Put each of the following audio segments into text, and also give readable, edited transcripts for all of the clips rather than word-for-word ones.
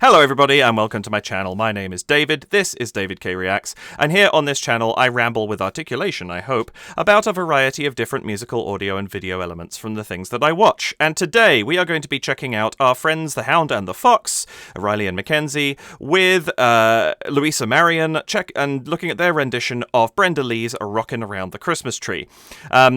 Hello everybody and welcome to my channel. My name is David, this is David K Reacts, and here on this channel I ramble with articulation, I hope, about a variety of different musical, audio and video elements from the things that I watch. And today we are going to be checking out our friends the Hound and the Fox, Riley and Mackenzie, with Luisa Marion, and looking at their rendition of Brenda Lee's Rockin' Around the Christmas Tree.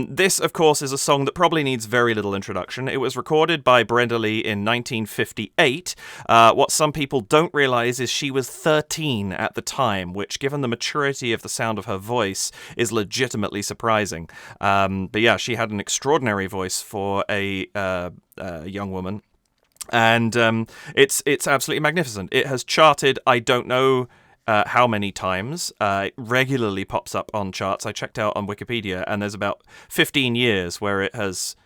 This, of course, is a song that probably needs very little introduction. It was recorded by Brenda Lee in 1958. What some people don't realize is she was 13 at the time, which, given the maturity of the sound of her voice, is legitimately surprising. But yeah, she had an extraordinary voice for a young woman, and it's absolutely magnificent. It has charted, I don't know how many times. It regularly pops up on charts. I checked out on Wikipedia, and there's about 15 years where it has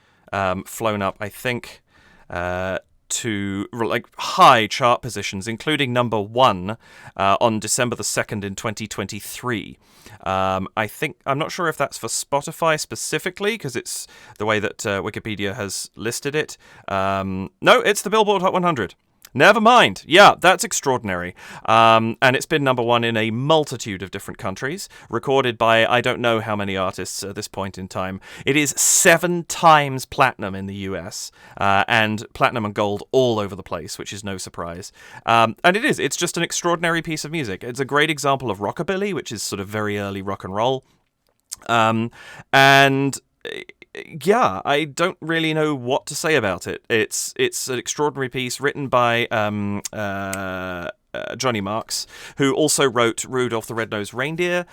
flown up, I think, to like high chart positions, including number 1 on December the 2nd in 2023. I'm not sure if that's for Spotify specifically, because it's the way that Wikipedia has listed it. No, it's the Billboard Hot 100. Never mind. Yeah, that's extraordinary. And it's been number 1 in a multitude of different countries, recorded by I don't know how many artists at this point in time. It is 7 times platinum in the US, and platinum and gold all over the place, which is no surprise. And it's just an extraordinary piece of music. It's a great example of rockabilly, which is sort of very early rock and roll. And yeah, I don't really know what to say about it. It's an extraordinary piece written by Johnny Marks, who also wrote Rudolph the Red-Nosed Reindeer,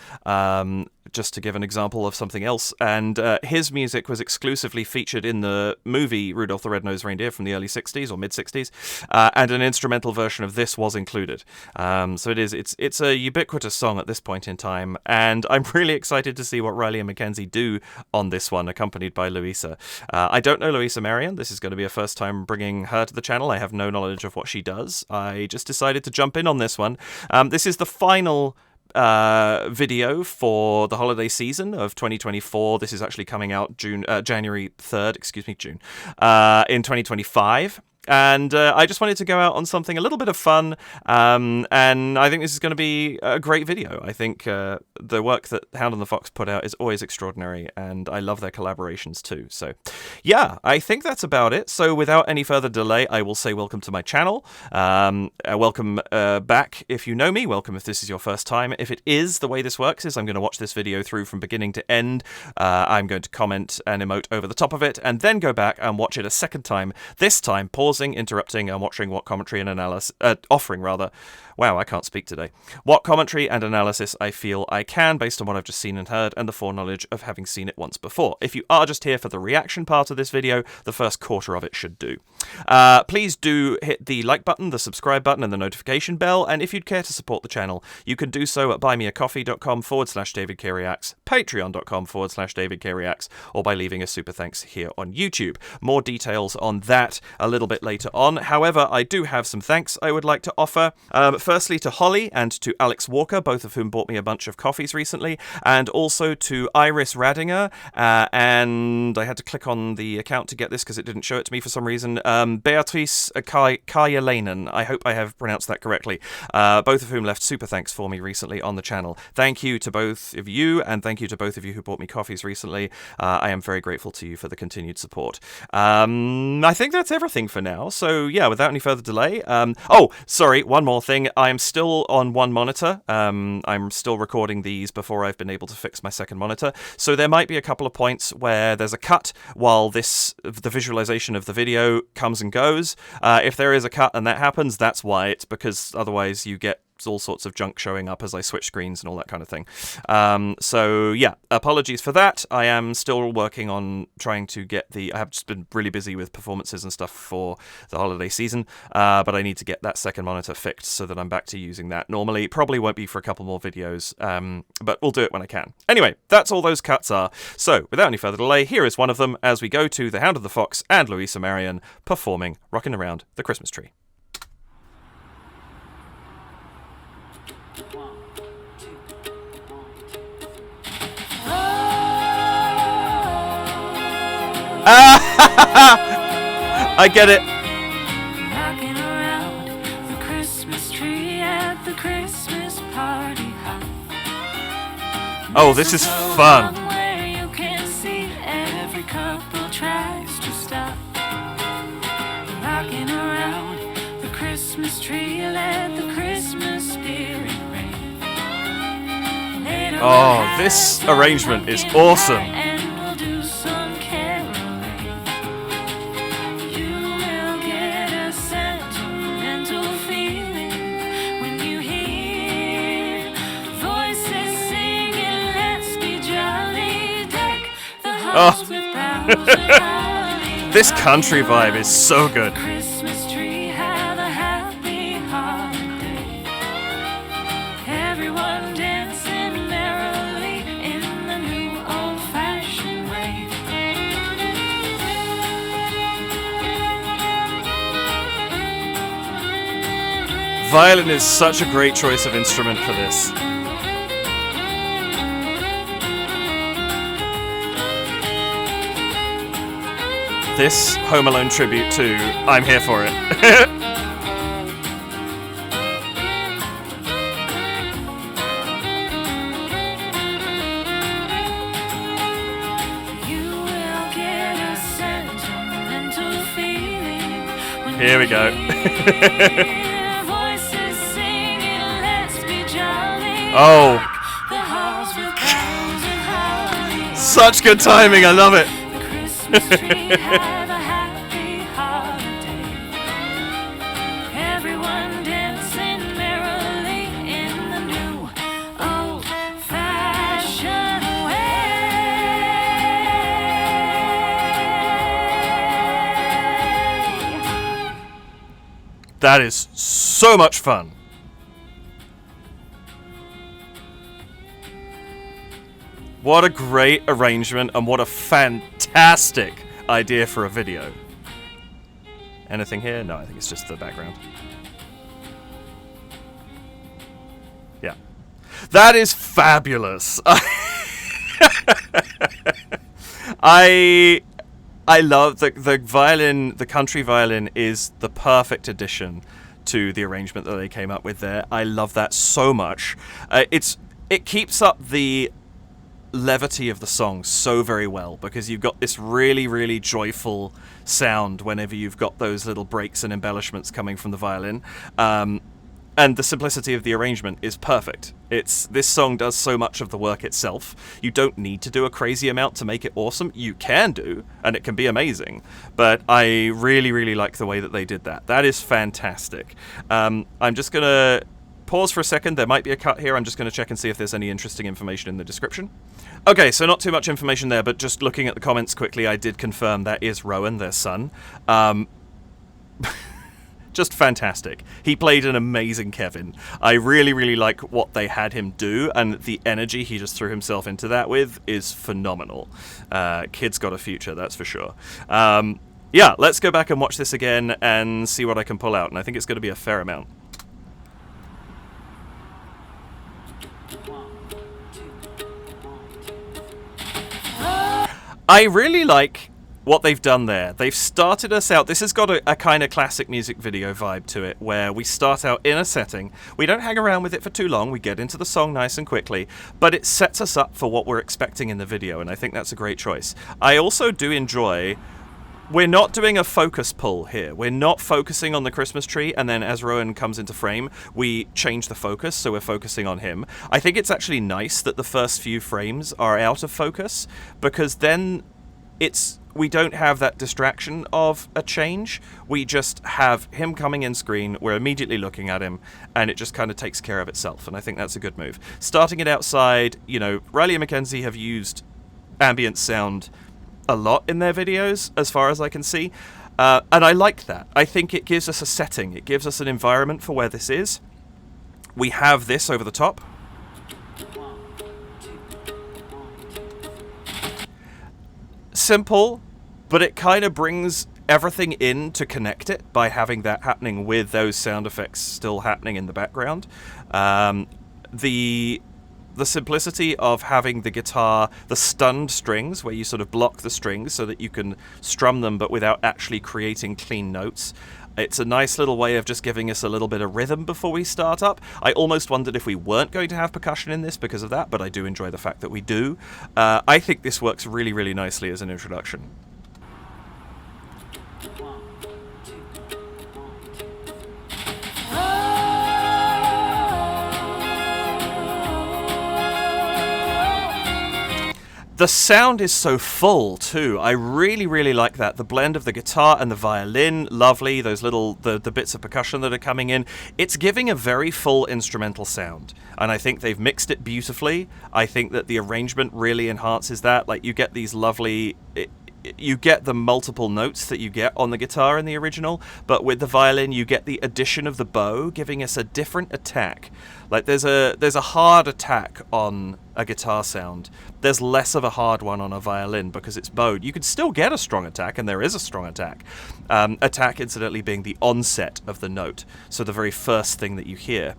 just to give an example of something else. And his music was exclusively featured in the movie Rudolph the Red-Nosed Reindeer from the early 60s or mid-60s, and an instrumental version of this was included. So it's a ubiquitous song at this point in time, and I'm really excited to see what Riley and Mackenzie do on this one, accompanied by Luisa. I don't know Luisa Marion. This is going to be a first time bringing her to the channel. I have no knowledge of what she does. I just decided to jump in on this one. This is the final video for the holiday season of 2024. This is actually coming out January 3rd, June, in 2025. And I just wanted to go out on something a little bit of fun, and I think this is going to be a great video. I think the work that Hound and the Fox put out is always extraordinary, and I love their collaborations too. So yeah, I think that's about it. So without any further delay, I will say welcome to my channel. Welcome back if you know me. Welcome if this is your first time. If it is, the way this works is I'm going to watch this video through from beginning to end. I'm going to comment and emote over the top of it, and then go back and watch it a second time. This time, pausing, interrupting, and watching what commentary and analysis, wow, I can't speak today. What commentary and analysis I feel I can, based on what I've just seen and heard, and the foreknowledge of having seen it once before. If you are just here for the reaction part of this video, the first quarter of it should do. Please do hit the like button, the subscribe button, and the notification bell, and if you'd care to support the channel, you can do so at buymeacoffee.com/DavidKReacts, patreon.com/DavidKReacts, or by leaving a super thanks here on YouTube. More details on that a little bit later on. However, I do have some thanks I would like to offer. Firstly to Holly and to Alex Walker, both of whom bought me a bunch of coffees recently, and also to Iris Radinger, and I had to click on the account to get this because it didn't show it to me for some reason, Beatrice Kajalainen, I hope I have pronounced that correctly, both of whom left super thanks for me recently on the channel. Thank you to both of you, and thank you to both of you who bought me coffees recently. I am very grateful to you for the continued support. I think that's everything for now, so yeah, without any further delay, oh, sorry, one more thing. I'm still on one monitor. I'm still recording these before I've been able to fix my second monitor, so there might be a couple of points where there's a cut while the visualization of the video comes and goes. If there is a cut and that happens, that's why. It's because otherwise you get all sorts of junk showing up as I switch screens and all that kind of thing. So yeah, apologies for that. I am still working on trying to get I have just been really busy with performances and stuff for the holiday season, but I need to get that second monitor fixed so that I'm back to using that normally. Probably won't be for a couple more videos, but we'll do it when I can. Anyway, that's all those cuts are. So without any further delay, here is one of them as we go to the Hound of the Fox and Luisa Marion performing Rockin' Around the Christmas Tree. I get it. Rocking around the Christmas Oh, this is fun. Oh, this arrangement is awesome. Oh. This country vibe is so good. Violin is such a great choice of instrument for this. This Home Alone tribute to I'm here for it. Here we go. Oh. Such good timing, I love it. That is so much fun. What a great arrangement and what a fantastic idea for a video. Anything here? No, I think it's just the background. Yeah. That is fabulous. I love the violin, the country violin is the perfect addition to the arrangement that they came up with there. I love that so much. It keeps up the levity of the song so very well because you've got this really, really joyful sound whenever you've got those little breaks and embellishments coming from the violin. And the simplicity of the arrangement is perfect. This song does so much of the work itself. You don't need to do a crazy amount to make it awesome. You can do, and it can be amazing. But I really, really like the way that they did that. That is fantastic. I'm just going to pause for a second. There might be a cut here. I'm just going to check and see if there's any interesting information in the description. Okay, so not too much information there, but just looking at the comments quickly, I did confirm that is Rowan, their son. Just fantastic. He played an amazing Kevin. I really, really like what they had him do, and the energy he just threw himself into that with is phenomenal. Kid's got a future, that's for sure. Yeah, let's go back and watch this again and see what I can pull out, and I think it's going to be a fair amount. I really like what they've done there. They've started us out. This has got a kind of classic music video vibe to it, where we start out in a setting. We don't hang around with it for too long. We get into the song nice and quickly, but it sets us up for what we're expecting in the video, and I think that's a great choice. I also do enjoy... We're not doing a focus pull here. We're not focusing on the Christmas tree, and then as Rowan comes into frame, we change the focus, so we're focusing on him. I think it's actually nice that the first few frames are out of focus, because then we don't have that distraction of a change. We just have him coming in screen, we're immediately looking at him, and it just kind of takes care of itself, and I think that's a good move. Starting it outside, you know, Riley and Mackenzie have used ambient sound a lot in their videos, as far as I can see, and I like that. I think it gives us a setting, it gives us an environment for where this is. We have this over the top. Simple, but it kind of brings everything in to connect it by having that happening with those sound effects still happening in the background. The simplicity of having the guitar, the stunned strings, where you sort of block the strings so that you can strum them but without actually creating clean notes. It's a nice little way of just giving us a little bit of rhythm before we start up. I almost wondered if we weren't going to have percussion in this because of that, but I do enjoy the fact that we do. I think this works really, really nicely as an introduction. The sound is so full too. I really, really like that. The blend of the guitar and the violin, lovely. Those little the bits of percussion that are coming in. It's giving a very full instrumental sound, and I think they've mixed it beautifully. I think that the arrangement really enhances that. Like, you get these lovely. You get the multiple notes that you get on the guitar in the original, but with the violin you get the addition of the bow, giving us a different attack. Like, there's a hard attack on a guitar sound. There's less of a hard one on a violin because it's bowed. You can still get a strong attack, and there is a strong attack. Attack, incidentally, being the onset of the note, so the very first thing that you hear.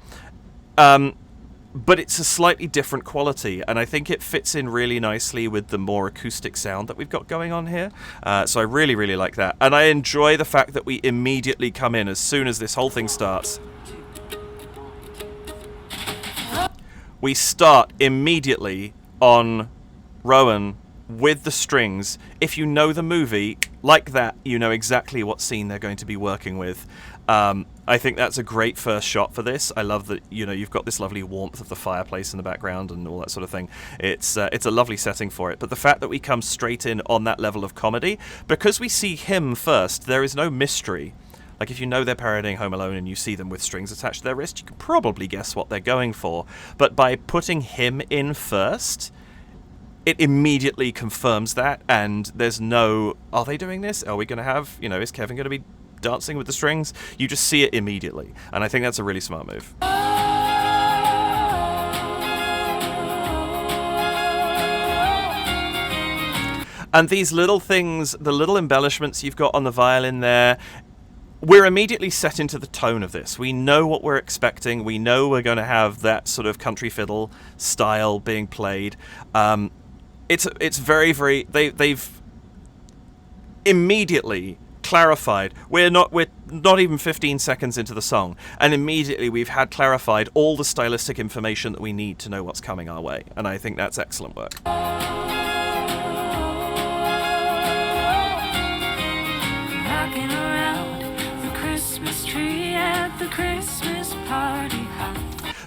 But it's a slightly different quality, and I think it fits in really nicely with the more acoustic sound that we've got going on here. So I really, really like that. And I enjoy the fact that we immediately come in as soon as this whole thing starts. We start immediately on Rowan with the strings. If you know the movie, like that, you know exactly what scene they're going to be working with. I think that's a great first shot for this. I love that, you know, you've got this lovely warmth of the fireplace in the background and all that sort of thing. It's a lovely setting for it. But the fact that we come straight in on that level of comedy, because we see him first, there is no mystery. Like, if you know they're parodying Home Alone and you see them with strings attached to their wrist, you can probably guess what they're going for. But by putting him in first, it immediately confirms that, and there's no, are they doing this? Are we going to have, you know, is Kevin going to be dancing with the strings? You just see it immediately, and I think that's a really smart move. And these little things, the little embellishments you've got on the violin there, we're immediately set into the tone of this. We know what we're expecting. We know we're going to have that sort of country fiddle style being played. It's very, very, they've immediately clarified. We're not even 15 seconds into the song, and immediately we've had clarified all the stylistic information that we need to know what's coming our way, and I think that's excellent work. Rocking around the Christmas tree at the Christmas party hop.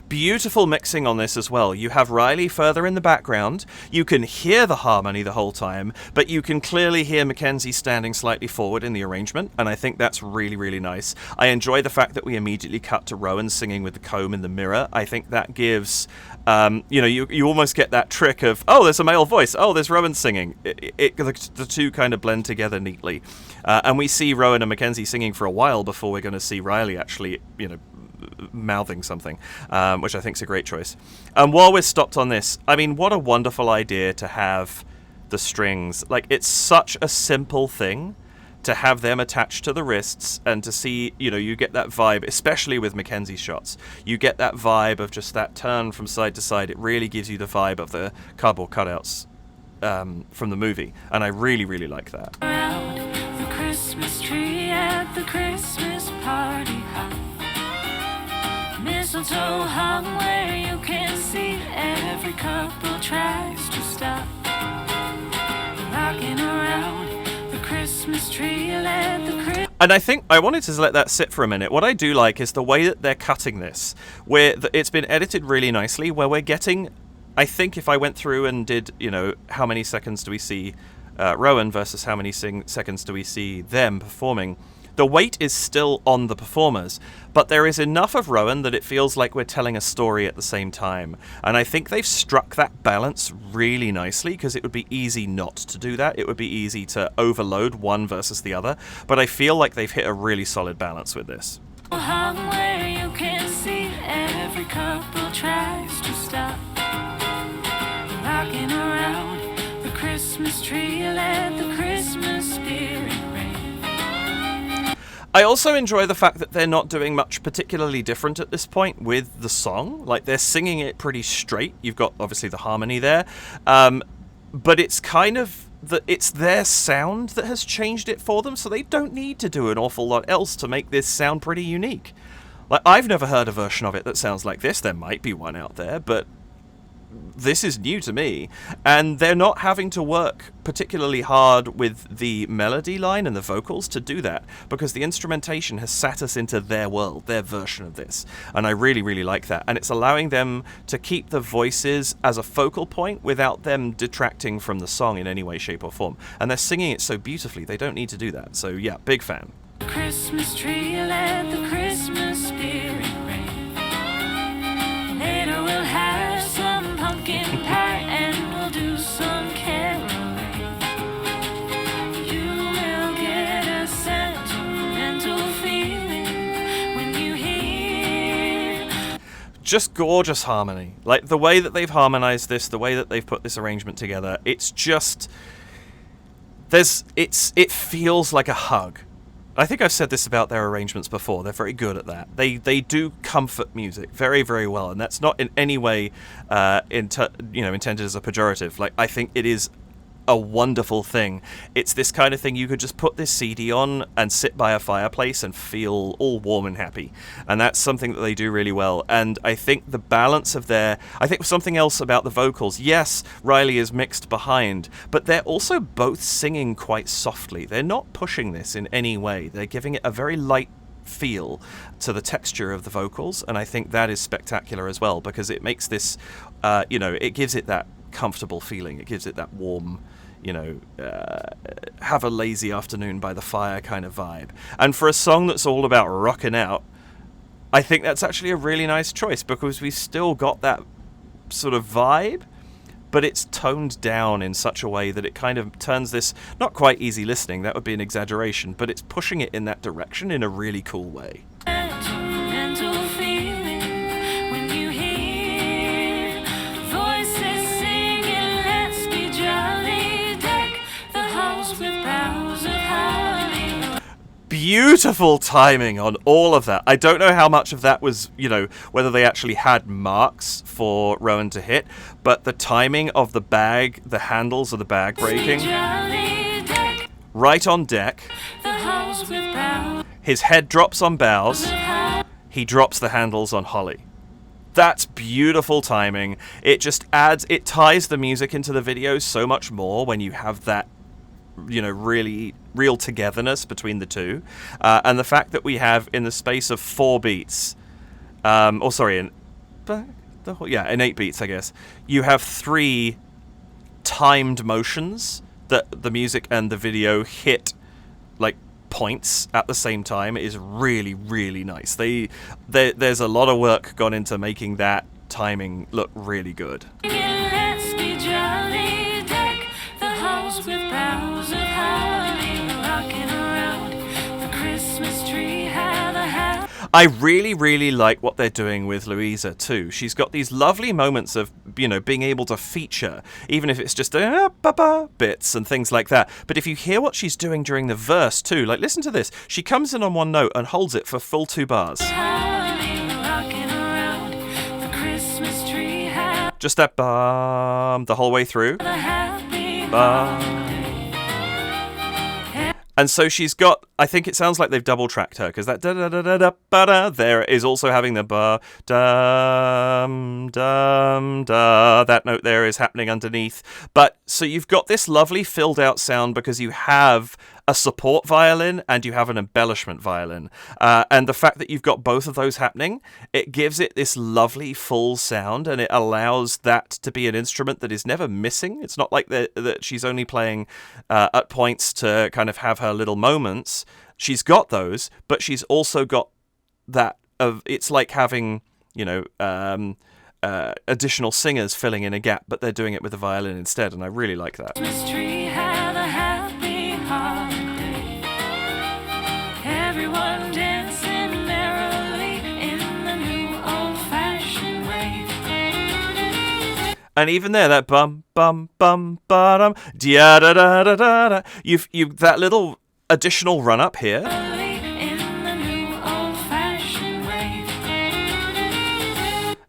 Beautiful mixing on this as well. You have Riley further in the background. You can hear the harmony the whole time, but you can clearly hear Mackenzie standing slightly forward in the arrangement, and I think that's really, really nice. I enjoy the fact that we immediately cut to Rowan singing with the comb in the mirror. I think that gives, you know, you almost get that trick of, oh, there's a male voice, oh, there's Rowan singing. The two kind of blend together neatly. And we see Rowan and Mackenzie singing for a while before we're going to see Riley actually, you know, mouthing something, which I think is a great choice. And while we're stopped on this, I mean, what a wonderful idea to have the strings. Like, it's such a simple thing to have them attached to the wrists, and to see, you know, you get that vibe, especially with Mackenzie's shots. You get that vibe of just that turn from side to side. It really gives you the vibe of the cardboard cutouts from the movie, and I really, really like that. Around the Christmas tree at the Christmas party hop. Mistletoe hung where you can see, every couple tries to stop. Rocking around the Christmas tree, let the Christmas. And I think I wanted to let that sit for a minute. What I do like is the way that they're cutting this, where it's been edited really nicely, where we're getting, I think if I went through and did, you know, how many seconds do we see Rowan versus how many seconds do we see them performing, the weight is still on the performers, but there is enough of Rowan that it feels like we're telling a story at the same time. And I think they've struck that balance really nicely, because it would be easy not to do that. It would be easy to overload one versus the other, but I feel like they've hit a really solid balance with this. Where you can see, every couple tries to stop. Rocking around the Christmas tree, let the Christmas spirit reign. I also enjoy the fact that they're not doing much particularly different at this point with the song. Like, they're singing it pretty straight. You've got, obviously, the harmony there. But it's kind of it's their sound that has changed it for them, so they don't need to do an awful lot else to make this sound pretty unique. Like, I've never heard a version of it that sounds like this. There might be one out there, but this is new to me. And they're not having to work particularly hard with the melody line and the vocals to do that, because the instrumentation has sat us into their world, their version of this. And I really, really like that. And it's allowing them to keep the voices as a focal point without them detracting from the song in any way, shape, or form. And they're singing it so beautifully, they don't need to do that. So yeah, big fan. Christmas tree, let the Christmas spirit reign. Later we'll have some pumpkin pie and we'll do some caroling. You will get a sentimental feeling when you hear. Just gorgeous harmony. Like, the way that they've harmonized this, the way that they've put this arrangement together, it's just... it feels like a hug. I think I've said this about their arrangements before. They're very good at that. They do comfort music very, very well, and that's not in any way intended as a pejorative. Like, I think it is a wonderful thing. It's this kind of thing you could just put this CD on and sit by a fireplace and feel all warm and happy. And that's something that they do really well. And I think the balance of I think something else about the vocals. Yes, Riley is mixed behind, but they're also both singing quite softly. They're not pushing this in any way. They're giving it a very light feel to the texture of the vocals, and I think that is spectacular as well, because it makes this, it gives it that comfortable feeling. It gives it that warm, have a lazy afternoon by the fire kind of vibe. And for a song that's all about rocking out, I think that's actually a really nice choice, because we've still got that sort of vibe, but it's toned down in such a way that it kind of turns this, not quite easy listening, that would be an exaggeration, but it's pushing it in that direction in a really cool way. Sentimental feeling when you hear voices singing, let's be jolly, deck the halls with boughs of holly. Beautiful timing on all of that. I don't know how much of that was, whether they actually had marks for Rowan to hit, but the timing of the bag, the handles of the bag breaking, right on deck, his head drops on boughs, he drops the handles on holly. That's beautiful timing. It just it ties the music into the video so much more when you have that, really real togetherness between the two. And the fact that we have, in the space of 4 beats, in 8 beats, I guess, you have 3 timed motions that the music and the video hit, like, points at the same time. Is really, really nice. There's a lot of work gone into making that timing look really good. Let's be jolly, deck the halls with boughs of holly, rocking around the Christmas tree, have a happy. I really, really like what they're doing with Luisa too. She's got these lovely moments of, being able to feature, even if it's just bits and things like that. But if you hear what she's doing during the verse too, like, listen to this. She comes in on one note and holds it for full 2 bars. Just that bum the whole way through. Bum. And so she's got, I think it sounds like they've double tracked her, because that da-da-da-da-da-ba-da there is also having the ba-dum-dum-da. That note there is happening underneath. But so you've got this lovely filled out sound because you have a support violin and you have an embellishment violin. And the fact that you've got both of those happening, it gives it this lovely full sound, and it allows that to be an instrument that is never missing. It's not like that she's only playing at points to kind of have her little moments. She's got those, but she's also got that of, it's like having, additional singers filling in a gap, but they're doing it with a violin instead, and I really like that. Everyone dancing merrily in the new old-fashioned way. And even there, that bum bum bum ba-dum da da da da da. You've that little additional run up here. In the new old-fashioned way.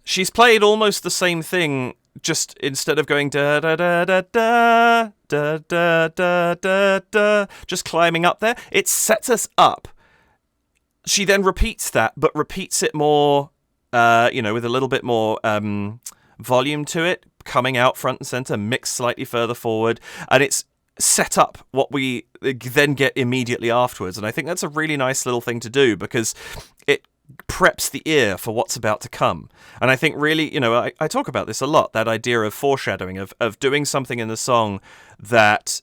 She's played almost the same thing just instead of going da da da da da da da da da da, just climbing up there, it sets us up. She then repeats that, but repeats it more, with a little bit more volume to it, coming out front and center, mixed slightly further forward, and it's set up what we then get immediately afterwards. And I think that's a really nice little thing to do because it preps the ear for what's about to come. And I think really, I talk about this a lot, that idea of foreshadowing, of doing something in the song that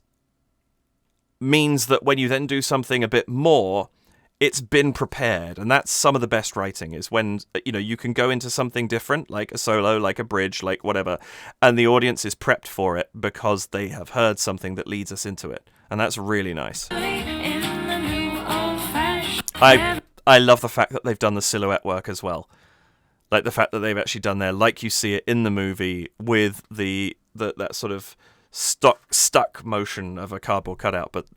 means that when you then do something a bit more, it's been prepared. And that's some of the best writing, is when, you can go into something different, like a solo, like a bridge, like whatever, and the audience is prepped for it because they have heard something that leads us into it. And that's really nice. I love the fact that they've done the silhouette work as well. Like the fact that they've actually done there, like you see it in the movie, with that sort of stuck motion of a cardboard cutout, but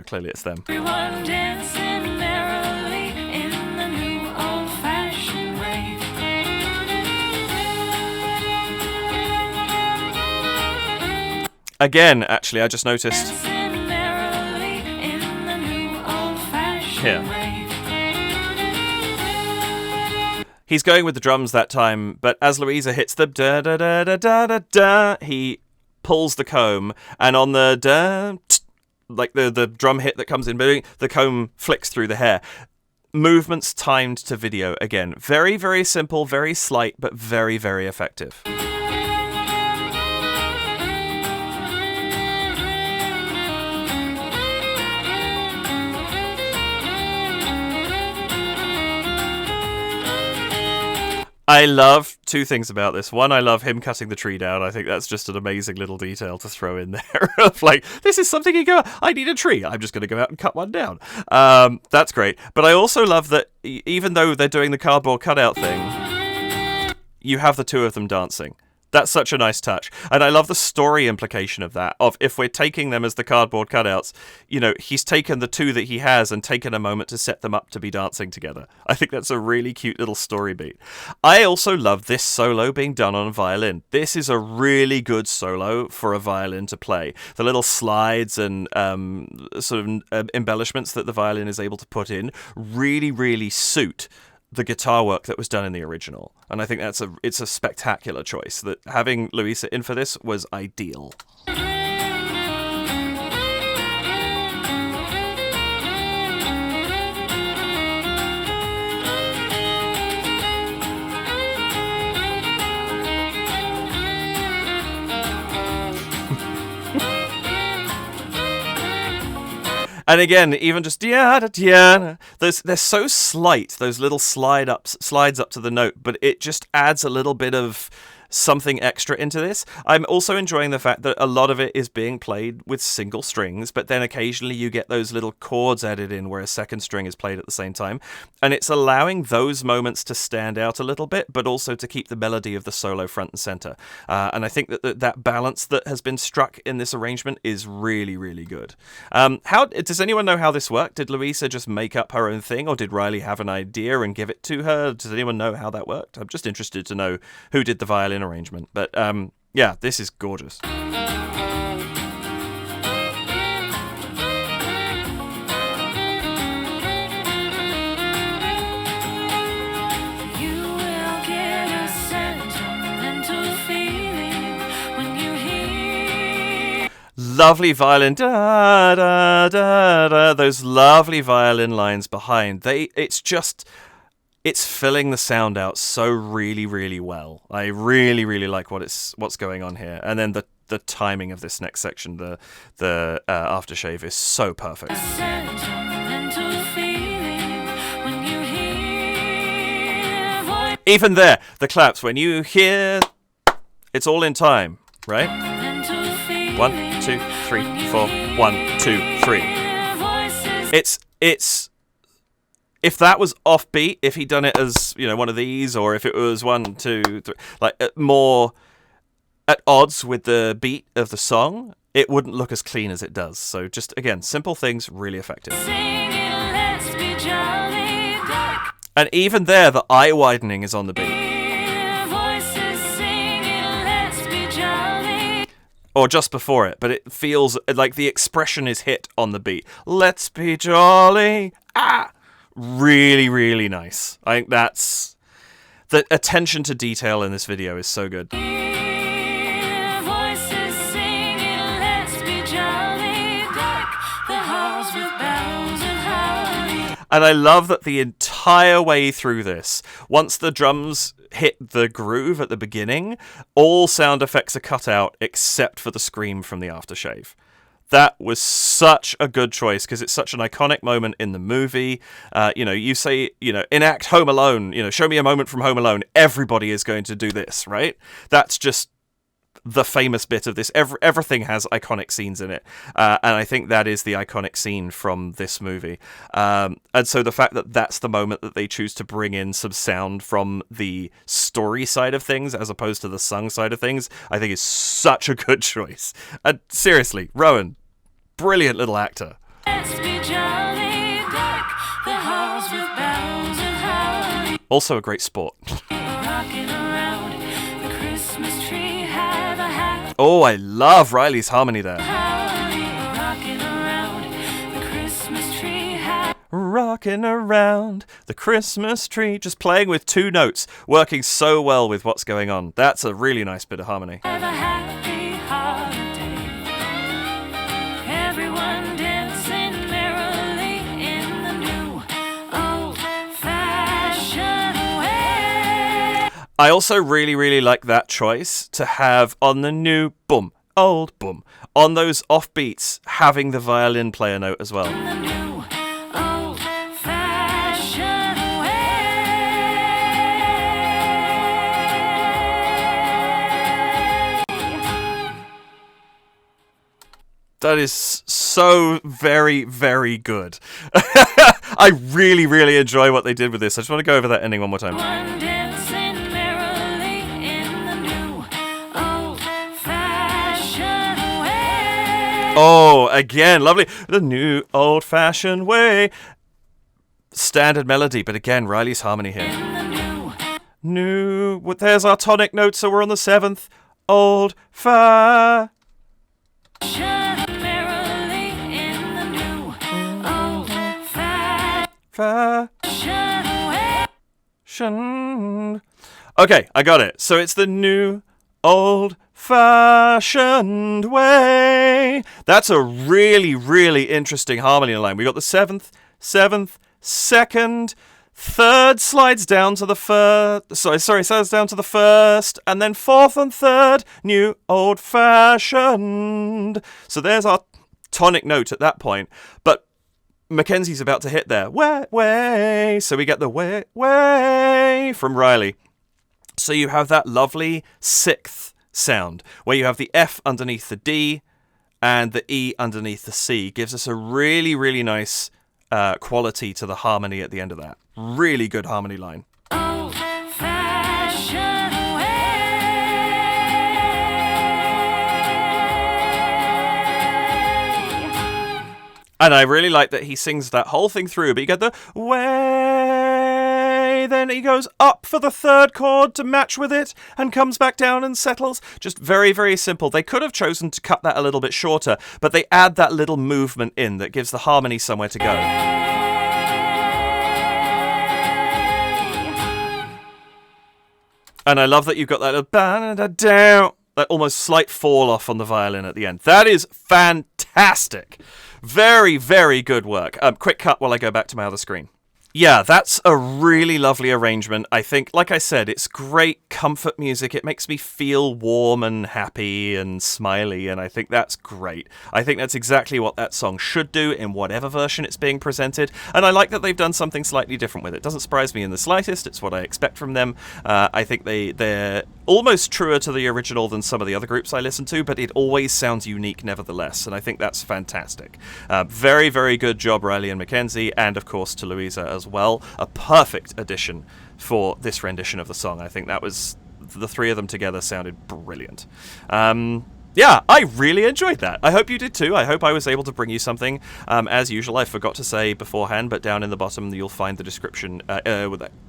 clearly it's them. Everyone dancing merrily in the new old-fashioned way. Again, actually, I just noticed Dancing merrily in the new old-fashioned here. way. He's going with the drums that time, but as Luisa hits the da da da da da da da, he pulls the comb, and on the da, like the drum hit that comes in, the comb flicks through the hair. Movements timed to video again. Very, very simple, very slight, but very, very effective. I love two things about this. One, I love him cutting the tree down. I think that's just an amazing little detail to throw in there. Of like, this is something you go, I need a tree. I'm just going to go out and cut one down. That's great. But I also love that even though they're doing the cardboard cutout thing, you have the two of them dancing. That's such a nice touch. And I love the story implication of that, of if we're taking them as the cardboard cutouts, he's taken the two that he has and taken a moment to set them up to be dancing together. I think that's a really cute little story beat. I also love this solo being done on violin. This is a really good solo for a violin to play. The little slides and sort of embellishments that the violin is able to put in really, really suit the guitar work that was done in the original. And I think it's a spectacular choice. That having Luisa in for this was ideal. And again, even just they're so slight, those little slides up to the note, but it just adds a little bit of something extra into this. I'm also enjoying the fact that a lot of it is being played with single strings, but then occasionally you get those little chords added in where a second string is played at the same time, and it's allowing those moments to stand out a little bit, but also to keep the melody of the solo front and center. And I think that balance that has been struck in this arrangement is really, really good. How does anyone know how this worked? Did Luisa just make up her own thing, or did Riley have an idea and give it to her? Does anyone know how that worked? I'm just interested to know who did the violin arrangement. But yeah, this is gorgeous. Lovely violin, da da da da. Those lovely violin lines behind. It's filling the sound out so really, really well. I really, really like what's going on here. And then the timing of this next section, the aftershave, is so perfect. Even there, the claps, when you hear, it's all in time, right? 1, 2, 3, 4. 1, 2, 3. It's. If that was offbeat, if he'd done it as, one of these, or if it was 1, 2, 3, like more at odds with the beat of the song, it wouldn't look as clean as it does. So just, again, simple things, really effective. And even there, the eye widening is on the beat. or just before it, but it feels like the expression is hit on the beat. Let's be jolly. Really, really nice. I think that's... the attention to detail in this video is so good. Voices singing, let's be jolly, deck the halls with boughs of holly. And I love that the entire way through this, once the drums hit the groove at the beginning, all sound effects are cut out except for the scream from the aftershave. That was such a good choice because it's such an iconic moment in the movie. You say, enact Home Alone, show me a moment from Home Alone. Everybody is going to do this, right? That's just the famous bit of this. Everything has iconic scenes in it. And I think that is the iconic scene from this movie. And so the fact that that's the moment that they choose to bring in some sound from the story side of things as opposed to the sung side of things, I think is such a good choice. And seriously, Rowan, brilliant little actor. Let's be jolly, deck the halls with boughs of holly. Also a great sport. Rockin' around the Christmas tree, have a happy Oh, I love Riley's harmony there. holly. Rockin' around the Christmas tree, have Rocking around the Christmas tree. Just playing with two notes, working so well with what's going on. That's a really nice bit of harmony. a happy holiday. Everyone dancing merrily in the new old-fashioned way. I also really, really like that choice to have on the new boom, old boom, on those offbeats, having the violin play a note as well. The new old-fashioned way. That is so very, very good. I really, really enjoy what they did with this. I just want to go over that ending one more time. One dancing merrily in the new old-fashioned way. Oh, again, lovely. The new old-fashioned way. Standard melody, but again, Riley's harmony here. In the There's our tonic note, so we're on the 7th. Old-fa... merrily in the new old-fashioned way. Okay, I got it. So it's the new old-fashioned way. That's a really, really interesting harmony line. We got the 7th, 2nd, 3rd slides down to the first. Slides down to the 1st, and then 4th and 3rd, new old-fashioned. So there's our tonic note at that point. But Mackenzie's about to hit there. Way. So we get the way from Riley. So you have that lovely 6th sound where you have the F underneath the D and the E underneath the C. Gives us a really, really nice quality to the harmony at the end of that. Really good harmony line. Old-fashioned way. And I really like that he sings that whole thing through, but you get the way, then he goes up for the 3rd chord to match with it, and comes back down and settles. Just very, very simple. They could have chosen to cut that a little bit shorter, but they add that little movement in that gives the harmony somewhere to go. And I love that you've got that that almost slight fall off on the violin at the end. That is fantastic. Very, very good work. Quick cut while I go back to my other screen. Yeah, that's a really lovely arrangement. I think, like I said, it's great comfort music. It makes me feel warm and happy and smiley, and I think that's great. I think that's exactly what that song should do in whatever version it's being presented, and I like that they've done something slightly different with it. It doesn't surprise me in the slightest. It's what I expect from them. I think they're almost truer to the original than some of the other groups I listen to, but it always sounds unique nevertheless, and I think that's fantastic. Very, very good job, Riley and Mackenzie, and of course to Luisa as well. A perfect addition for this rendition of the song. I think that was, the three of them together sounded brilliant. Yeah, I really enjoyed that. I hope you did too. I hope I was able to bring you something. As usual, I forgot to say beforehand, but down in the bottom you'll find the description,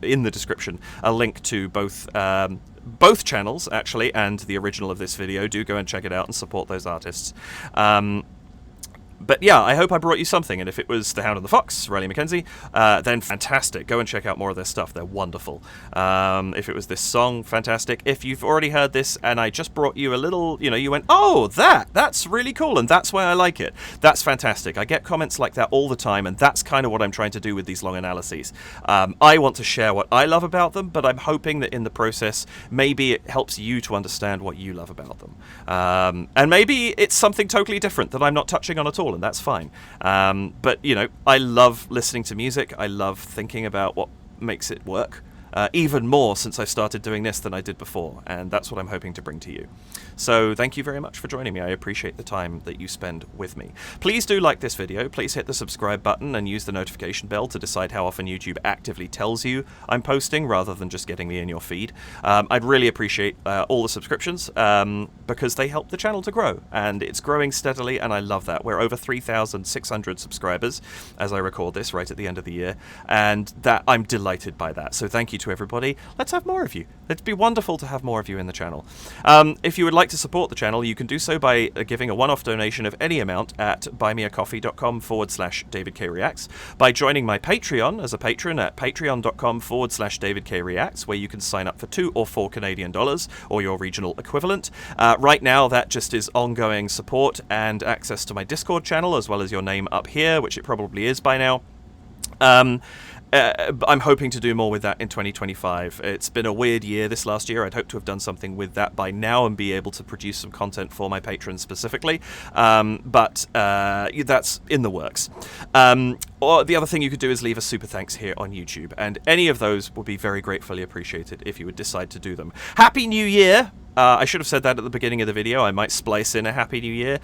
in the description, a link to both both channels, actually, and the original of this video. Do go and check it out and support those artists. But yeah, I hope I brought you something, and if it was The Hound and the Fox, Riley McKenzie, then fantastic. Go and check out more of their stuff. They're wonderful. If it was this song, fantastic. If you've already heard this and I just brought you a little, you went, oh, that's really cool, and that's why I like it. That's fantastic. I get comments like that all the time, and that's kind of what I'm trying to do with these long analyses. I want to share what I love about them, but I'm hoping that in the process, maybe it helps you to understand what you love about them. And maybe it's something totally different that I'm not touching on at all, and that's fine. But, I love listening to music. I love thinking about what makes it work. Even more since I started doing this than I did before, and that's what I'm hoping to bring to you. So thank you very much for joining me. I appreciate the time that you spend with me. Please do like this video. Please hit the subscribe button and use the notification bell to decide how often YouTube actively tells you I'm posting rather than just getting me in your feed. I'd really appreciate all the subscriptions because they help the channel to grow, and it's growing steadily, and I love that. We're over 3,600 subscribers as I record this right at the end of the year, and that I'm delighted by that. So thank you to everybody. Let's have more of you. It'd be wonderful to have more of you in the channel. If you would like to support the channel, you can do so by giving a one-off donation of any amount at buymeacoffee.com/DavidKReacts, by joining my Patreon as a patron at patreon.com/DavidKReacts, where you can sign up for $2 or $4 Canadian or your regional equivalent. Right now, that just is ongoing support and access to my Discord channel, as well as your name up here, which it probably is by now. I'm hoping to do more with that in 2025. It's been a weird year this last year. I'd hope to have done something with that by now and be able to produce some content for my patrons specifically. But that's in the works. Or the other thing you could do is leave a super thanks here on YouTube, and any of those would be very gratefully appreciated if you would decide to do them. Happy New Year! I should have said that at the beginning of the video. I might splice in a Happy New Year.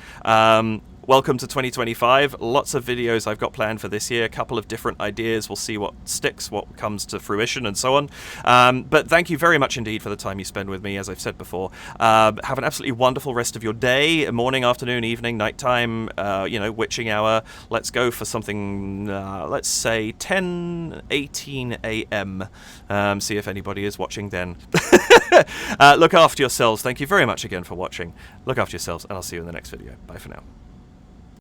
Welcome to 2025. Lots of videos I've got planned for this year. A couple of different ideas. We'll see what sticks, what comes to fruition, and so on. But thank you very much indeed for the time you spend with me, as I've said before. Have an absolutely wonderful rest of your day, morning, afternoon, evening, nighttime, witching hour. Let's go for something, let's say 10:18 a.m. See if anybody is watching then. Look after yourselves. Thank you very much again for watching. Look after yourselves, and I'll see you in the next video. Bye for now.